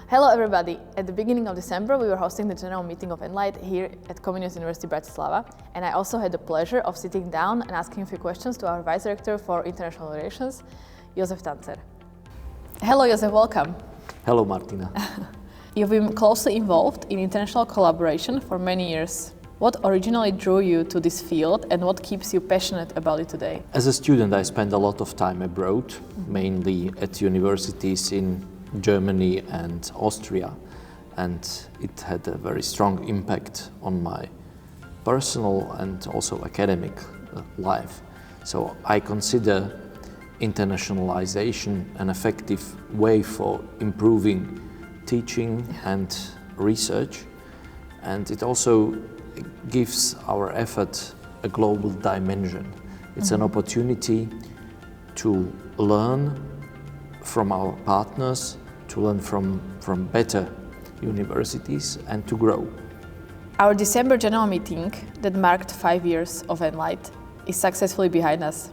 Hello everybody! At the beginning of December we were hosting the general meeting of ENLIGHT here at Comenius University Bratislava, and I also had the pleasure of sitting down and asking a few questions to our Vice-rector for International Relations, Jozef Tancer. Hello Jozef, welcome! Hello Martina. You've been closely involved in international collaboration for many years. What originally drew you to this field and what keeps you passionate about it today? As a student I spent a lot of time abroad, mainly at universities in Germany and Austria, and it had a very strong impact on my personal and also academic life. So I consider internationalization an effective way for improving teaching and research, and it also gives our effort a global dimension. It's an opportunity to learn from our partners, to learn from better universities and to grow. Our December general meeting that marked 5 years of ENLIGHT is successfully behind us.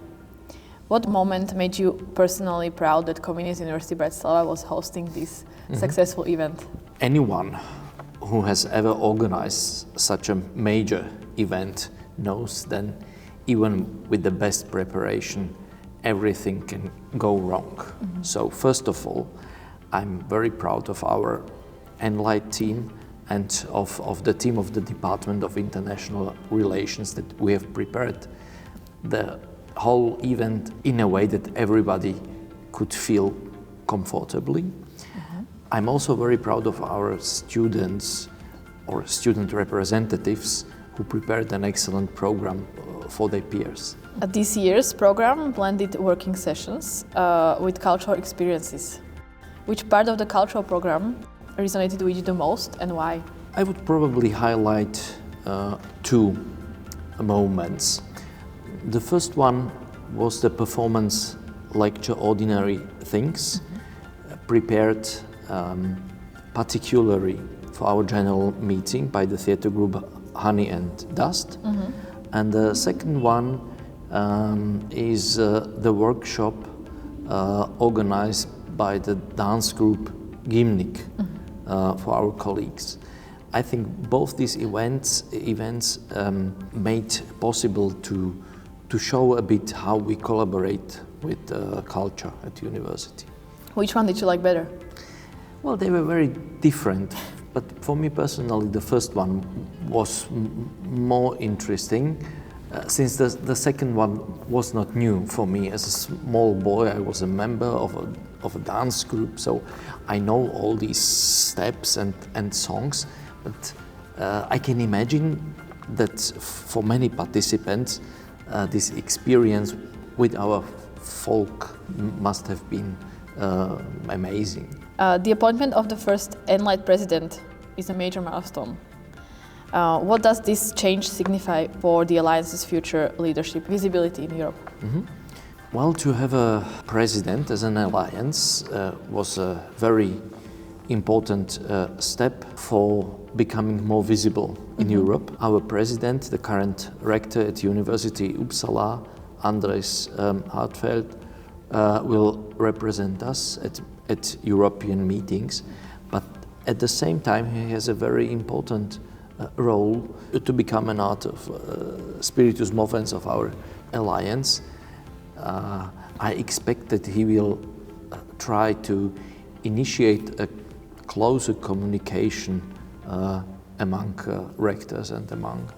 What moment made you personally proud that Comenius University Bratislava was hosting this successful event? Anyone who has ever organized such a major event knows that even with the best preparation, everything can go wrong. So first of all, I'm very proud of our ENLIGHT team and of the team of the Department of International Relations that we have prepared the whole event in a way that everybody could feel comfortably. I'm also very proud of our students or student representatives who prepared an excellent program for their peers. This year's program blended working sessions with cultural experiences. Which part of the cultural program resonated with you the most and why? I would probably highlight two moments. The first one was the performance lecture Ordinary Things, prepared particularly for our general meeting by the theatre group Honey and Dust. And the second one is the workshop organized by the dance group Gymnik for our colleagues. I think both these events made possible to show a bit how we collaborate with culture at university. Which one did you like better? Well, they were very different, but for me personally the first one was more interesting since the second one was not new for me. As a small boy I was a member of a dance group, so I know all these steps and songs, but I can imagine that for many participants this experience with our folk must have been amazing. The appointment of the first ENLIGHT president is a major milestone. What does this change signify for the Alliance's future leadership visibility in Europe? Well, to have a president as an alliance was a very important step for becoming more visible in Europe. Our president, the current rector at University Uppsala, Andres Hartfeld, will represent us at European meetings, but at the same time he has a very important role to become an art of spiritus movens of our alliance. I expect that he will try to initiate a closer communication among rectors and among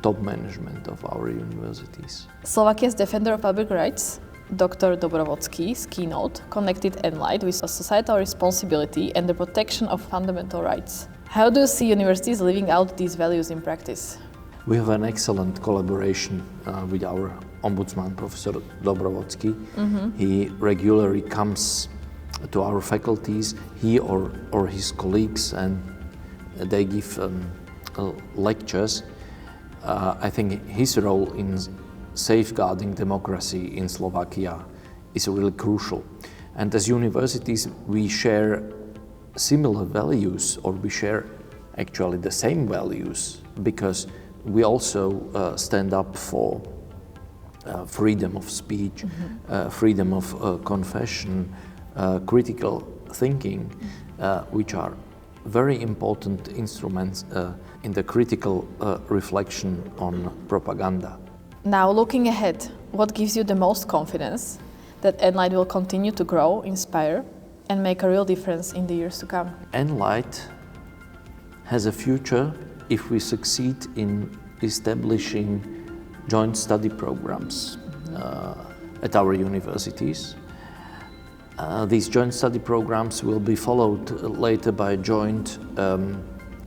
top management of our universities. Slovakia's defender of public rights, Dr. Dobrovolsky's keynote connected ENLIGHT with a societal responsibility and the protection of fundamental rights. How do you see universities living out these values in practice? We have an excellent collaboration with our Ombudsman, Professor Dobrovolsky. He regularly comes to our faculties, he or his colleagues, and they give lectures. I think his role in safeguarding democracy in Slovakia is really crucial. And as universities, we share similar values, or we share actually the same values, because we also stand up for freedom of speech, freedom of confession, critical thinking. which are very important instruments in the critical reflection on propaganda. Now, looking ahead, what gives you the most confidence that ENLIGHT will continue to grow, inspire, and make a real difference in the years to come? ENLIGHT has a future if we succeed in establishing joint study programs at our universities. These joint study programs will be followed later by joint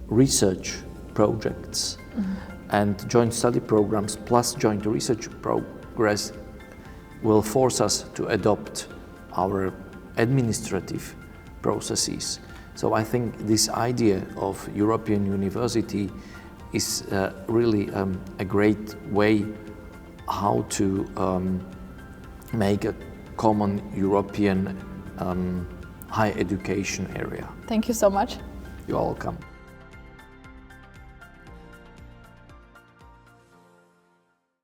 research projects. And joint study programs plus joint research progress will force us to adopt our administrative processes. So I think this idea of European university is really a great way how to make a common European higher education area. Thank you so much. You're welcome.